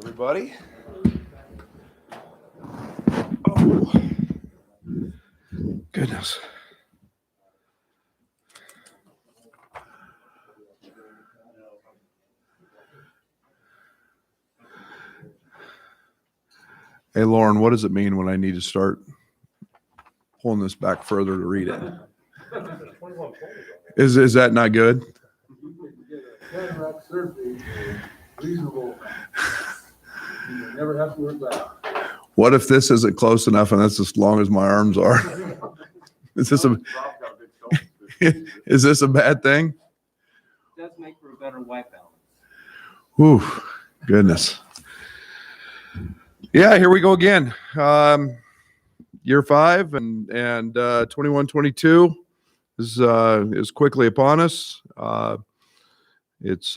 Everybody. Oh, goodness. Hey, Lauren, what does it mean when I need to start pulling this back further to read it? Is that not good? Never have to work that. What if this isn't close enough and that's as long as my arms are? Is this a bad thing? It does make for a better white balance. Whew, goodness. Yeah, here we go again. Year 5 and 21-22 is quickly upon us. It's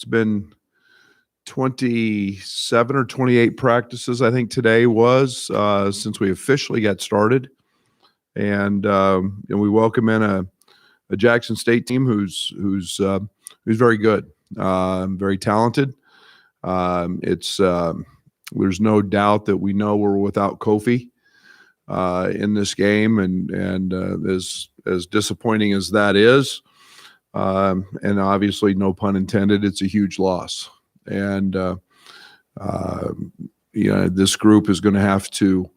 been 27 or 28 practices, I think today was, since we officially got started. And we welcome in a Jackson State team who's very good, very talented. There's no doubt that we know we're without Kofi in this game, and as disappointing as that is, and obviously no pun intended, it's a huge loss. And this group is going to have to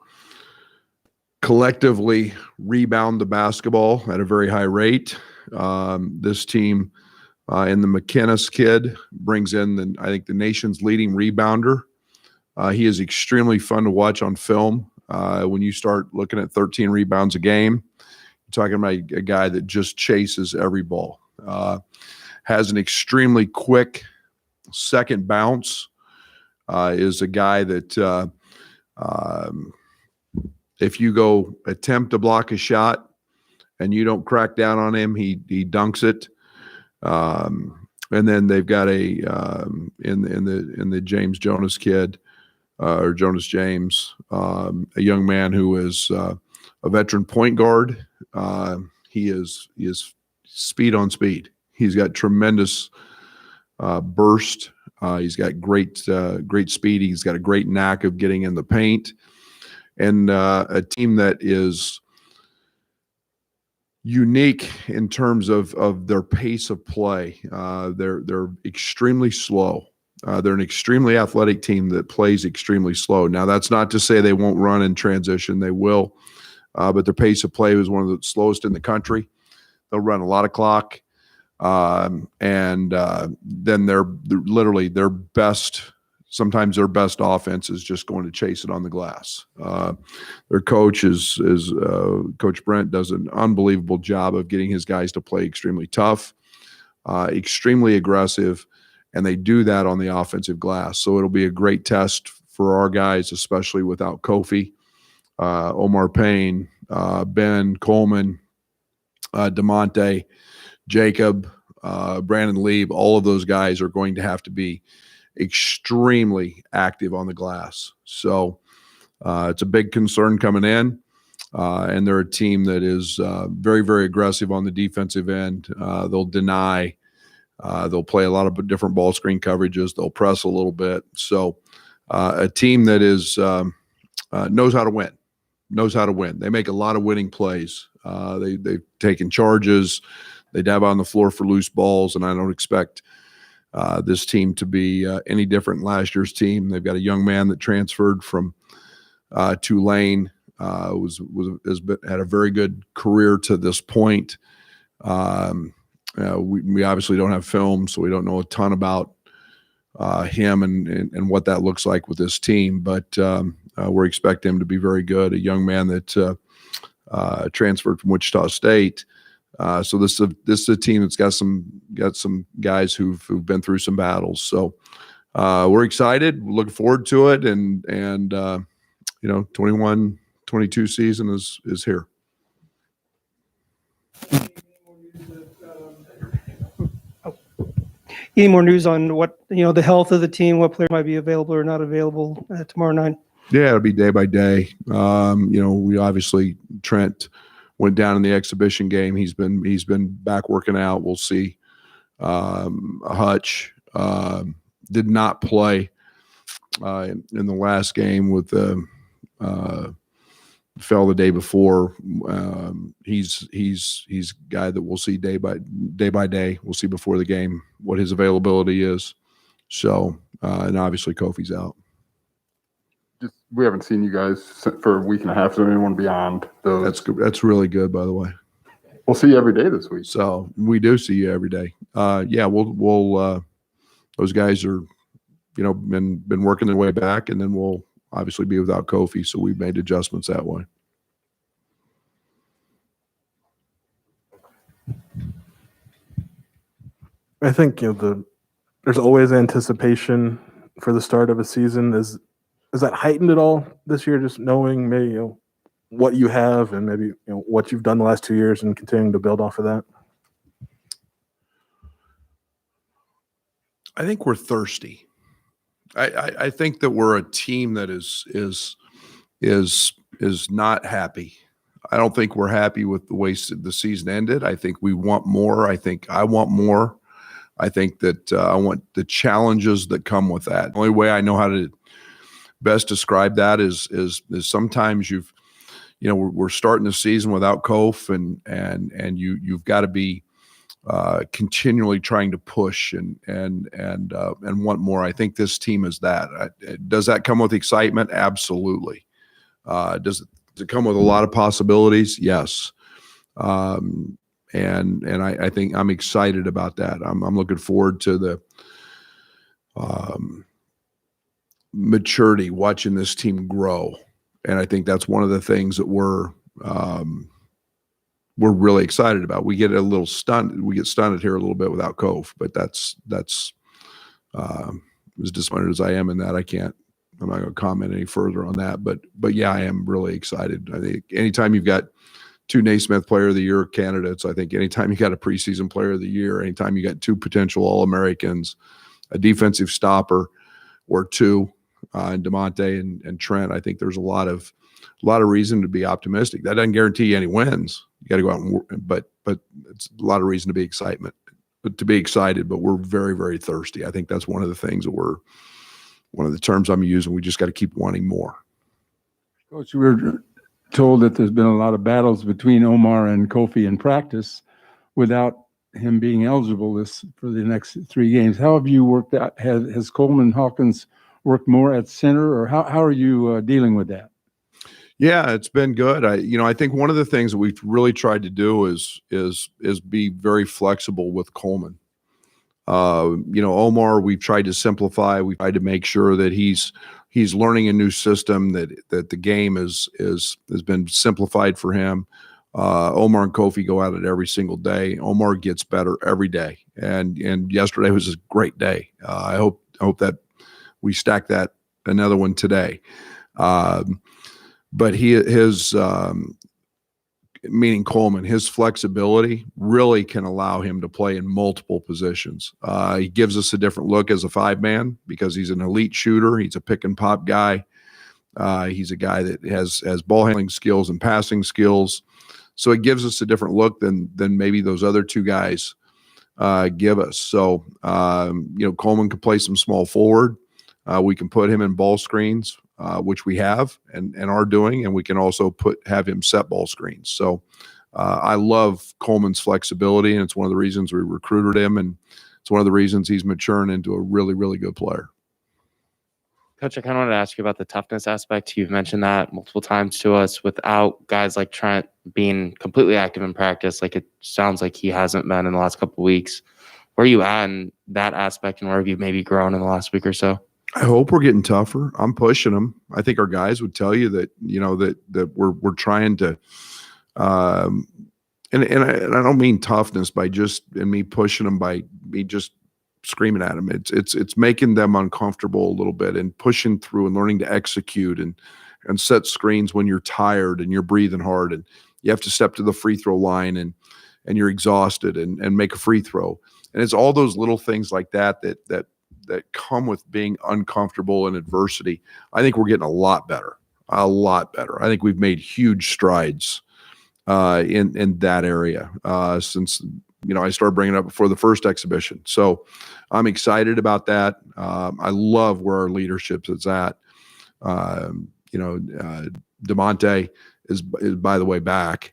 collectively rebound the basketball at a very high rate. This team and the McKinnis kid brings in I think the nation's leading rebounder. He is extremely fun to watch on film. When you start looking at 13 rebounds a game, you're talking about a guy that just chases every ball. Has an extremely quick second bounce. Is a guy that if you go attempt to block a shot and you don't crack down on him, he dunks it. And then they've got in the James Jonas kid, or Jonas James, a young man who is a veteran point guard. He is speed on speed. He's got tremendous burst. He's got great speed. He's got a great knack of getting in the paint, and a team that is unique in terms of their pace of play. They're extremely slow. They're an extremely athletic team that plays extremely slow. Now, that's not to say they won't run in transition. They will, but their pace of play is one of the slowest in the country. They'll run a lot of clock. And then they're literally their best. Sometimes their best offense is just going to chase it on the glass. Their coach is Coach Brent does an unbelievable job of getting his guys to play extremely tough, extremely aggressive, and they do that on the offensive glass. So it'll be a great test for our guys, especially without Kofi, Omar Payne, Ben Coleman, DeMonte, Jacob, Brandon Lieb. All of those guys are going to have to be extremely active on the glass. So it's a big concern coming in, and they're a team that is very, very aggressive on the defensive end. They'll deny. They'll play a lot of different ball screen coverages. They'll press a little bit. So a team that is knows how to win. Knows how to win. They make a lot of winning plays. They've taken charges. They dab on the floor for loose balls, and I don't expect this team to be any different than last year's team. They've got a young man that transferred from Tulane, had a very good career to this point. We obviously don't have film, so we don't know a ton about him and what that looks like with this team, but we're expecting him to be very good. A young man that transferred from Wichita State. So this is a team that's got some guys who've been through some battles. So we're excited. We're looking forward to it, and 21-22 season is here. Any more news on what, the health of the team, what players might be available or not available tomorrow night? Yeah, it'll be day by day. We obviously, Trent went down in the exhibition game. He's been back working out. We'll see. Hutch did not play in the last game with the fell the day before. He's a guy that we'll see day by day. We'll see before the game what his availability is. So, and obviously Kofi's out. We haven't seen you guys for a week and a half, so anyone beyond those. That's really good, by the way. We'll see you every day this week. So we do see you every day. Yeah, we'll those guys are, been working their way back, and then we'll obviously be without Kofi. So we've made adjustments that way. I think there's always anticipation for the start of a season. Is that heightened at all this year? Just knowing maybe what you have and maybe what you've done the last 2 years and continuing to build off of that. I think we're thirsty. I think that we're a team that is not happy. I don't think we're happy with the way the season ended. I think we want more. I think I want more. I think that I want the challenges that come with that. The only way I know how to best describe that is sometimes we're starting the season without Kof, and you've got to be continually trying to push and want more. I think this team is that. Does that come with excitement? Absolutely. Does it come with a lot of possibilities? Yes. And I think I'm excited about that. I'm looking forward to the maturity, watching this team grow. And I think that's one of the things that we're really excited about. We get a little stunned. We get stunned here a little bit without Kof, but that's as disappointed as I am in that, I'm not going to comment any further on that, but yeah, I am really excited. I think anytime you've got 2 Naismith Player of the Year candidates, I think anytime you got a preseason Player of the Year, anytime you got 2 potential All-Americans, a defensive stopper or 2, and DeMonte and Trent, I think there's a lot of reason to be optimistic. That doesn't guarantee you any wins. You got to go out and work, but it's a lot of reason to be excited. But we're very, very thirsty. I think that's one of the things that one of the terms I'm using. We just got to keep wanting more. Coach, we were told that there's been a lot of battles between Omar and Kofi in practice without him being eligible for the next 3 games. How have you worked out? Has Coleman Hawkins worked more at center, or how are you dealing with that? Yeah, it's been good. I think one of the things that we've really tried to do is be very flexible with Coleman. Omar, we've tried to simplify. We've tried to make sure that he's learning a new system, that the game has been simplified for him. Omar and Kofi go at it every single day. Omar gets better every day, and yesterday was a great day. I hope that we stack that another one today. But meaning Coleman, his flexibility really can allow him to play in multiple positions. He gives us a different look as a 5-man because he's an elite shooter. He's a pick and pop guy. He's a guy that has ball handling skills and passing skills. So it gives us a different look than maybe those other 2 guys give us. So, Coleman can play some small forward. We can put him in ball screens, which we have and are doing, and we can also have him set ball screens. So I love Coleman's flexibility, and it's one of the reasons we recruited him, and it's one of the reasons he's maturing into a really, really good player. Coach, I kind of wanted to ask you about the toughness aspect. You've mentioned that multiple times to us. Without guys like Trent being completely active in practice, like it sounds like he hasn't been in the last couple of weeks, where are you at in that aspect, and where have you maybe grown in the last week or so? I hope we're getting tougher. I'm pushing them. I think our guys would tell you that, that we're trying to, and I don't mean toughness by me pushing them by me just screaming at them. It's making them uncomfortable a little bit and pushing through and learning to execute and set screens when you're tired and you're breathing hard and you have to step to the free throw line and you're exhausted and make a free throw. And it's all those little things like that come with being uncomfortable in adversity. I think we're getting a lot better. I think we've made huge strides in that area since I started bringing it up before the first exhibition. So I'm excited about that. I love where our leadership is at. DeMonte is by the way back.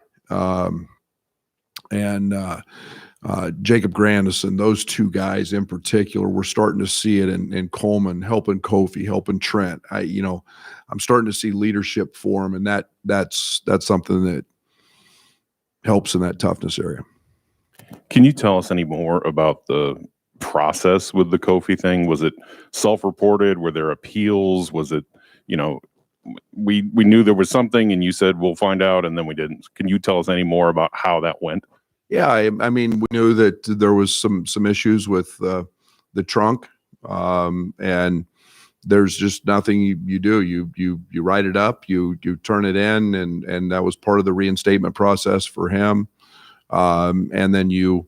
Jacob Grandison, those two guys in particular, we're starting to see it in Coleman, helping Kofi, helping Trent. I'm starting to see leadership form, and that's something that helps in that toughness area. Can you tell us any more about the process with the Kofi thing? Was it self-reported? Were there appeals? Was it, we knew there was something and you said, we'll find out, and then we didn't. Can you tell us any more about how that went? Yeah, I mean, we knew that there was some issues with the trunk, and there's just nothing you do. You write it up, you turn it in, and that was part of the reinstatement process for him. And then you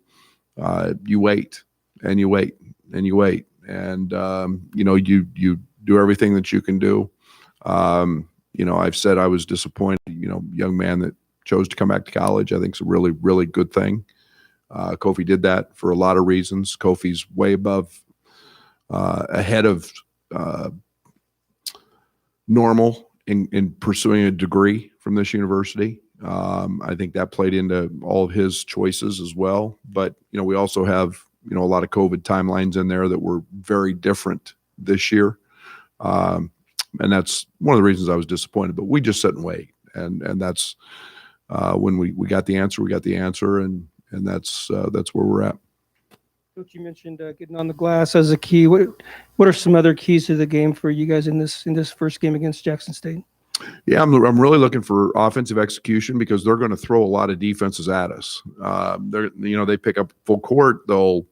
wait and you wait and you wait, and you do everything that you can do. I've said I was disappointed. Young man that chose to come back to college, I think is a really, really good thing. Kofi did that for a lot of reasons. Kofi's way above, ahead of normal in pursuing a degree from this university. I think that played into all of his choices as well. But, we also have, a lot of COVID timelines in there that were very different this year. And that's one of the reasons I was disappointed. But we just sit and wait. And that's when we got the answer, and that's where we're at. Coach, you mentioned getting on the glass as a key. What are some other keys to the game for you guys in this first game against Jackson State? Yeah, I'm really looking for offensive execution because they're going to throw a lot of defenses at us. They pick up full court. They'll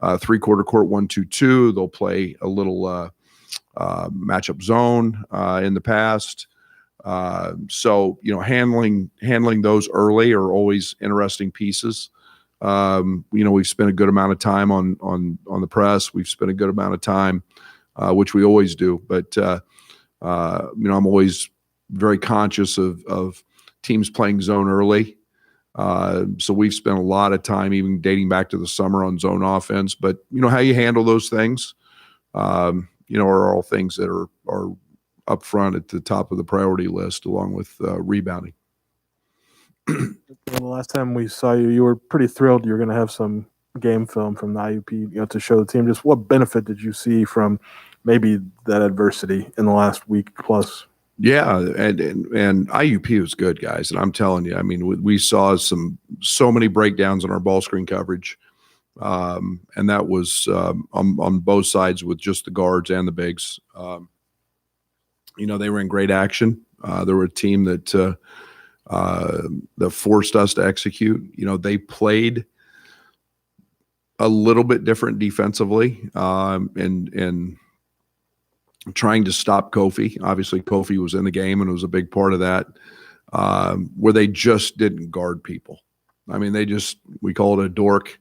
3-quarter court 1-2-2. They'll play a little matchup zone in the past. So handling those early are always interesting pieces. We've spent a good amount of time on the press. We've spent a good amount of time, which we always do. But I'm always very conscious of teams playing zone early. So we've spent a lot of time, even dating back to the summer, on zone offense. But how you handle those things, are all things that are up front at the top of the priority list, along with rebounding. Well, the last time we saw you, you were pretty thrilled you were going to have some game film from the IUP, to show the team. Just what benefit did you see from maybe that adversity in the last week plus? Yeah, and IUP was good, guys. And I'm telling you, I mean, we saw so many breakdowns on our ball screen coverage, and that was on both sides with just the guards and the bigs. They were in great action. They were a team that forced us to execute. They played a little bit different defensively, and trying to stop Kofi. Obviously, Kofi was in the game and it was a big part of that, where they just didn't guard people. I mean, we call it a dork.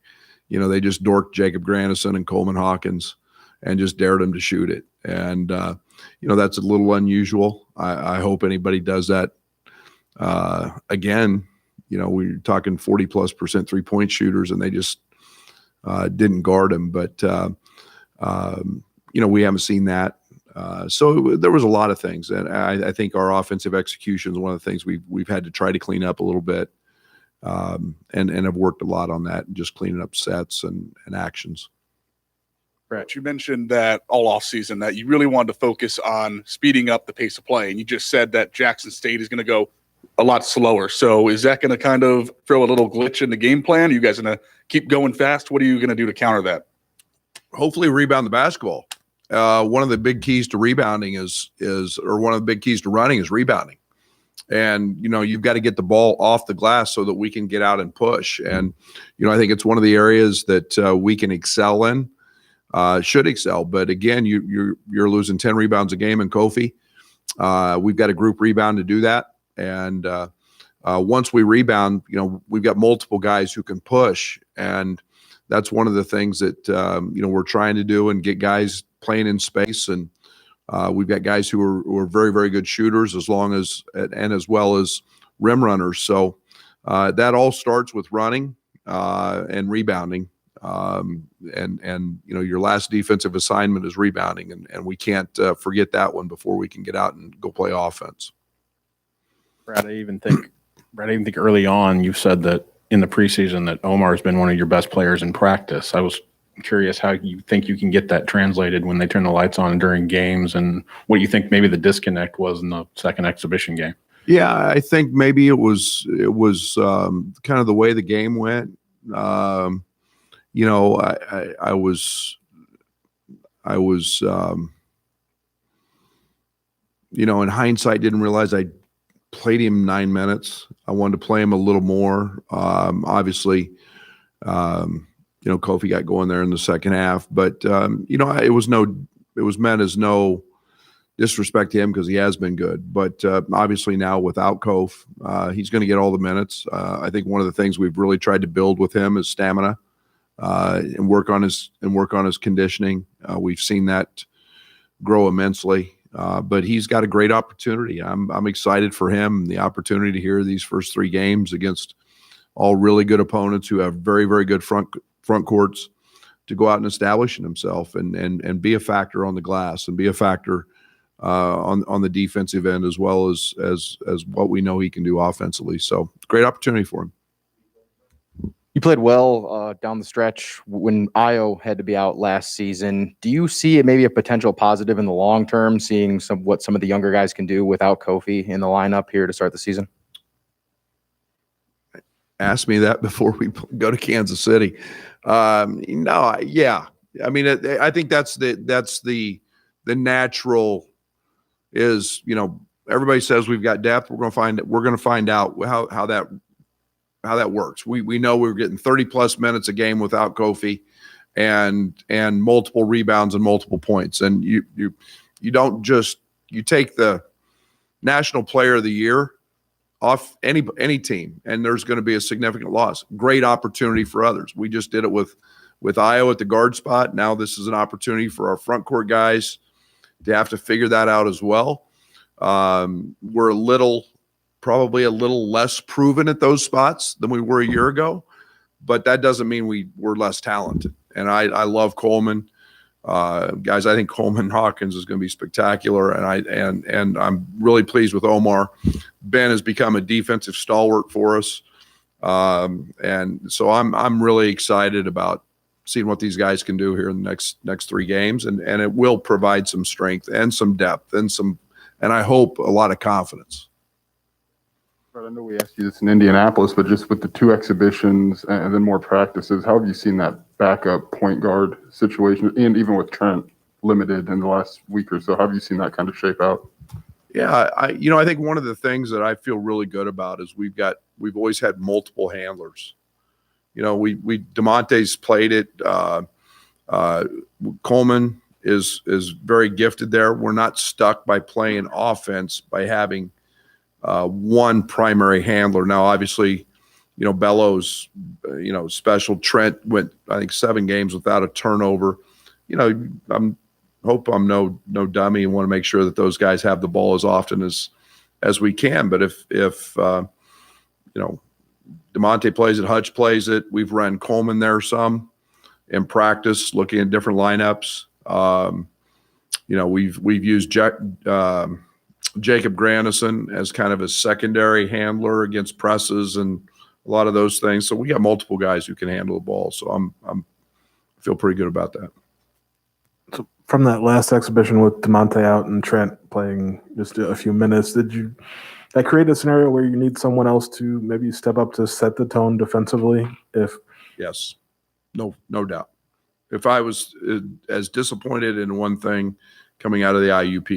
They just dorked Jacob Grandison and Coleman Hawkins and just dared them to shoot it. And, that's a little unusual. I hope anybody does that again. We're talking 40+% 3-point shooters, and they just didn't guard them. But, we haven't seen that. So there was a lot of things, and I think our offensive execution is one of the things we've had to try to clean up a little bit, and have worked a lot on that, and just cleaning up sets and actions. Brett, you mentioned that all offseason that you really wanted to focus on speeding up the pace of play, and you just said that Jackson State is going to go a lot slower. So is that going to kind of throw a little glitch in the game plan? Are you guys going to keep going fast? What are you going to do to counter that? Hopefully rebound the basketball. One of the big keys to rebounding or one of the big keys to running is rebounding. And, you've got to get the ball off the glass so that we can get out and push. And, I think it's one of the areas that we can excel in, should excel. But again, you're losing 10 rebounds a game in Kofi. We've got a group rebound to do that. And once we rebound, we've got multiple guys who can push. And that's one of the things that, we're trying to do, and get guys playing in space. And we've got guys who are very, very good shooters, as well as rim runners. So that all starts with running. and rebounding. And your last defensive assignment is rebounding, and we can't forget that one before we can get out and go play offense. Brad, I even think early on you said that in the preseason that Omar has been one of your best players in practice. I was curious how you think you can get that translated when they turn the lights on during games, and what you think maybe the disconnect was in the second exhibition game. Yeah, I think maybe it was kind of the way the game went. I was in hindsight, didn't realize I played him 9 minutes. I wanted to play him a little more. Obviously, Kofi got going there in the second half, but it was meant as no disrespect to him because he has been good. But obviously now without Kof, he's going to get all the minutes. I think one of the things we've really tried to build with him is stamina and work on his conditioning. We've seen that grow immensely. But he's got a great opportunity. I'm excited for him, the opportunity to hear these first 3 games against all really good opponents who have very, very good front courts, to go out and establish himself and be a factor on the glass and be a factor on the defensive end, as well as what we know he can do offensively. So great opportunity for him. You played well down the stretch when Io had to be out last season. Do you see it maybe a potential positive in the long term, seeing what some of the younger guys can do without Kofi in the lineup here to start the season? Ask me that before we go to Kansas City. No, yeah. I mean, I think that's the natural is, everybody says we've got depth. We're going to find out how that works. We know we're getting 30 plus minutes a game without Kofi and multiple rebounds and multiple points. And you don't just, you take the National Player of the Year off any team, and there's going to be a significant loss. Great opportunity for others. We just did it with Io at the guard spot. Now this is an opportunity for our front court guys to have to figure that out as well. We're probably a little less proven at those spots than we were a year ago, but that doesn't mean we're less talented. And I love Coleman. Guys, I think Coleman Hawkins is going to be spectacular, and I'm really pleased with Omar. Ben has become a defensive stalwart for us, and so I'm really excited about seeing what these guys can do here in the next 3 games, and it will provide some strength and some depth and I hope a lot of confidence. I know we asked you this in Indianapolis, but just with the 2 exhibitions and then more practices, how have you seen that backup point guard situation? And even with Trent limited in the last week or so, how have you seen that kind of shape out? Yeah, I think one of the things that I feel really good about is we've always had multiple handlers. DeMonte's played it. Coleman is very gifted there. We're not stuck by playing offense by having one primary handler. Now, obviously, Bellows, special. Trent went, I think, 7 games without a turnover. Hope I'm no dummy and want to make sure that those guys have the ball as often as we can. But if DeMonte plays it, Hutch plays it. We've run Coleman there some in practice, looking at different lineups. We've used Jacob Grandison as kind of a secondary handler against presses and a lot of those things. So we got multiple guys who can handle the ball. So I feel pretty good about that. So from that last exhibition with DeMonte out and Trent playing just a few minutes, did that create a scenario where you need someone else to maybe step up to set the tone defensively? Yes, no doubt. If I was as disappointed in one thing coming out of the IUP,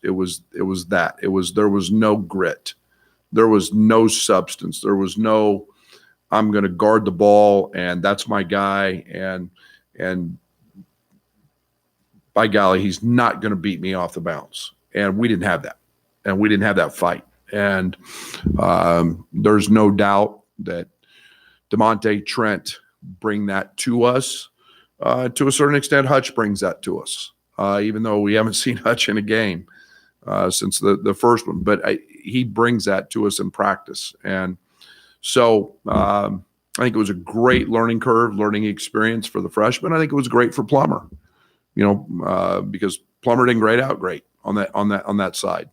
it was that there was no grit, there was no substance, there was no I'm going to guard the ball and that's my guy and by golly, he's not going to beat me off the bounce. And we didn't have that, and we didn't have that fight. And there's no doubt that DeMonte, Trent bring that to us. To a certain extent, Hutch brings that to us, even though we haven't seen Hutch in a game since the first one. But he brings that to us in practice. And so, I think it was a great learning curve, learning experience for the freshman. I think it was great for Plummer, because Plummer didn't grade out great on that side.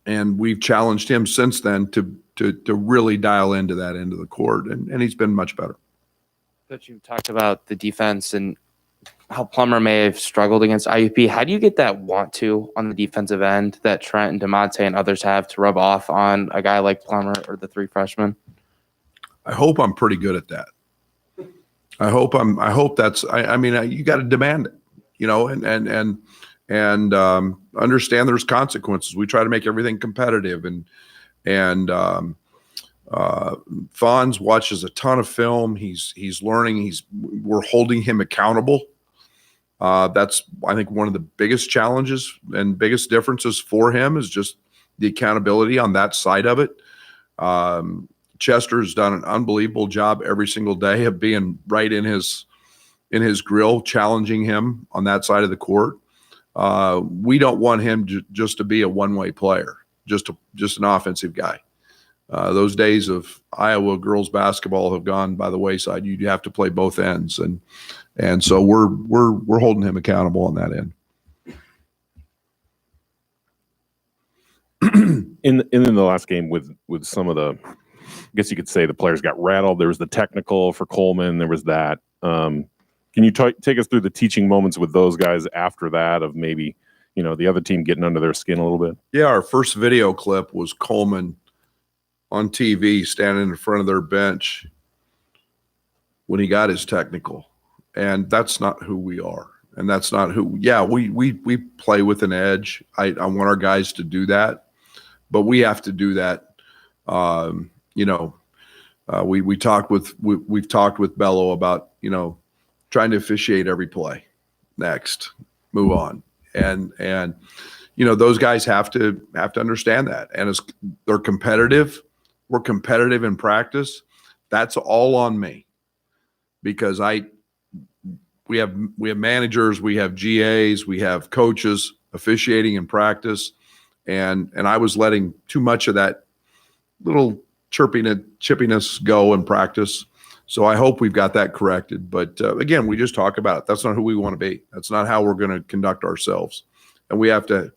And we've challenged him since then to really dial into that end of the court, and he's been much better. Coach, you talked about the defense and how Plummer may have struggled against IUP. How do you get that want to on the defensive end that Trent and DeMonte and others have to rub off on a guy like Plummer or the three freshmen? I hope I'm pretty good at that. I hope that's, you got to demand it, and understand there's consequences. We try to make everything competitive, and Fonz watches a ton of film. He's learning. We're holding him accountable. That's, I think, one of the biggest challenges and biggest differences for him is just the accountability on that side of it. Chester's done an unbelievable job every single day of being right in his grill, challenging him on that side of the court. We don't want him just to be a one-way player, just an offensive guy. Those days of Iowa girls basketball have gone by the wayside. You have to play both ends, and so we're holding him accountable on that end. In the last game with some of the, I guess you could say the players got rattled. There was the technical for Coleman. There was that. Can you take us through the teaching moments with those guys after that of maybe, the other team getting under their skin a little bit? Yeah, our first video clip was Coleman on TV standing in front of their bench when he got his technical. And that's not who we are. And that's not who, we play with an edge. I want our guys to do that, but we have to do that. We've talked with Bello about, trying to officiate every play. Next, move on. And those guys have to understand that. And as they're competitive, we're competitive in practice. That's all on me, because we have managers, we have GAs, we have coaches officiating in practice, and I was letting too much of that little chippiness go in practice. So I hope we've got that corrected. But again, we just talk about it. That's not who we want to be. That's not how we're going to conduct ourselves. And we have to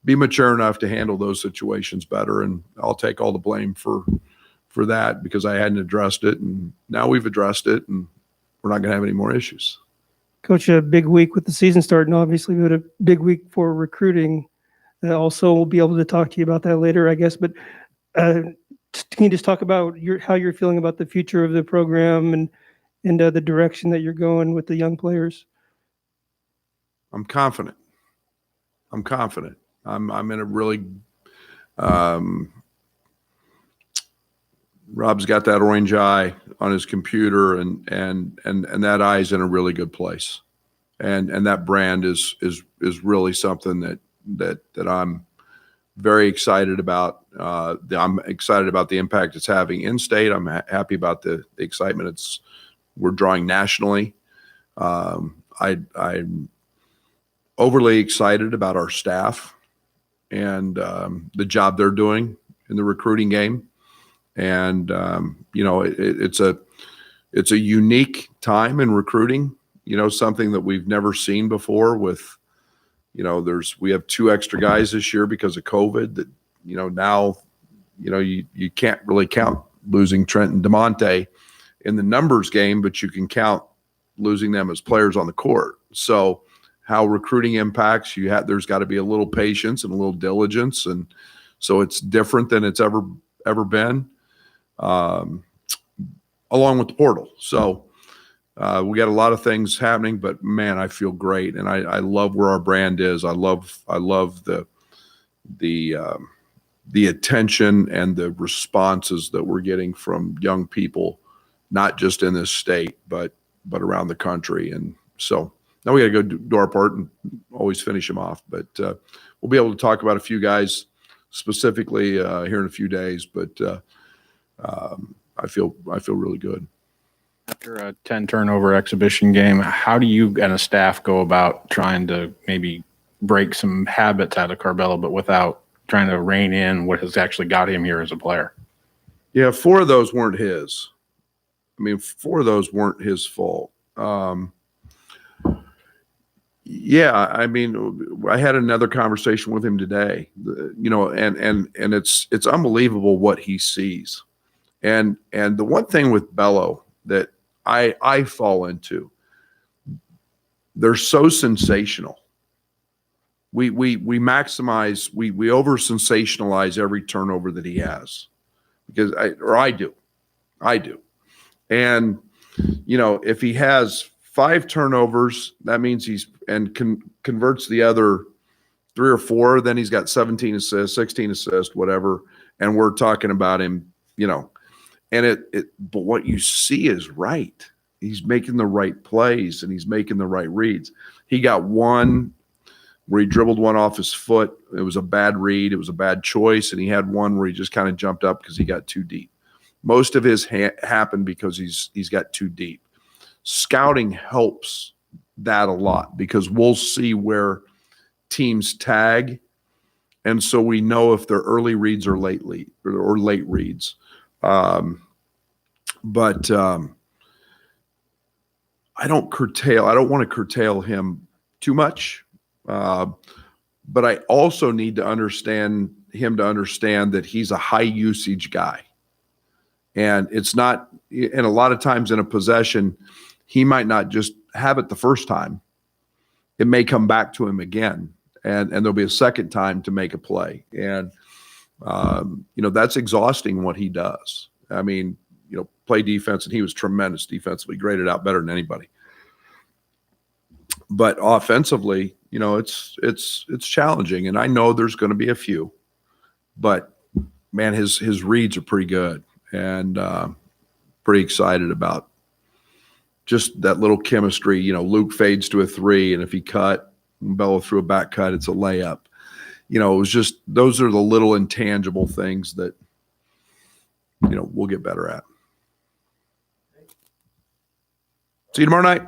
be mature enough to handle those situations better. And I'll take all the blame for that, because I hadn't addressed it. And now we've addressed it, and we're not going to have any more issues. Coach, a big week with the season starting, obviously, but a big week for recruiting. Also, we'll be able to talk to you about that later, I guess. But can you just talk about how you're feeling about the future of the program and the direction that you're going with the young players? I'm confident. I'm in a really Rob's got that orange eye on his computer, and that eye's in a really good place. And that brand is really something that I'm very excited about. I'm excited about the impact it's having in state. I'm happy about the excitement we're drawing nationally. I'm overly excited about our staff and the job they're doing in the recruiting game. And it's a unique time in recruiting. Something that we've never seen before. With we have 2 extra guys this year because of COVID. That now you can't really count losing Trent and DeMonte in the numbers game, but you can count losing them as players on the court. So how recruiting impacts there's got to be a little patience and a little diligence, and so it's different than it's ever been. Along with the portal. So we got a lot of things happening, but man, I feel great. And I love where our brand is. I love the attention and the responses that we're getting from young people, not just in this state, but around the country. And so now we got to go do our part and always finish them off. But we'll be able to talk about a few guys specifically here in a few days, but I feel really good. After a 10 turnover exhibition game, how do you and a staff go about trying to maybe break some habits out of Carbello, but without trying to rein in what has actually got him here as a player? Yeah, 4 of those weren't his. I mean, 4 of those weren't his fault. Yeah, I mean, I had another conversation with him today, and it's unbelievable what he sees. And the one thing with Bello that I fall into, they're so sensational. We maximize, we over sensationalize every turnover that he has, because I do. And if he has 5 turnovers, that means converts the other 3 or 4, then he's got 17 assists, 16 assists, whatever. And we're talking about him, and but what you see is right. He's making the right plays and he's making the right reads. He got one where he dribbled one off his foot. It was a bad read. It was a bad choice. And he had one where he just kind of jumped up because he got too deep. Most of his happened because he's got too deep. Scouting helps that a lot because we'll see where teams tag, and so we know if they're early reads or late reads. But I don't want to curtail him too much. But I also need to understand that he's a high usage guy. And it's not, and a lot of times in a possession, he might not just have it the first time. It may come back to him again, and there'll be a second time to make a play. And, that's exhausting what he does. I mean, play defense, and he was tremendous defensively, graded out better than anybody. But offensively, it's challenging, and I know there's going to be a few, but man, his reads are pretty good, and pretty excited about just that little chemistry. Luke fades to a 3, and if he cut, Bello threw a back cut, it's a layup. It was just, those are the little intangible things that we'll get better at. See you tomorrow night.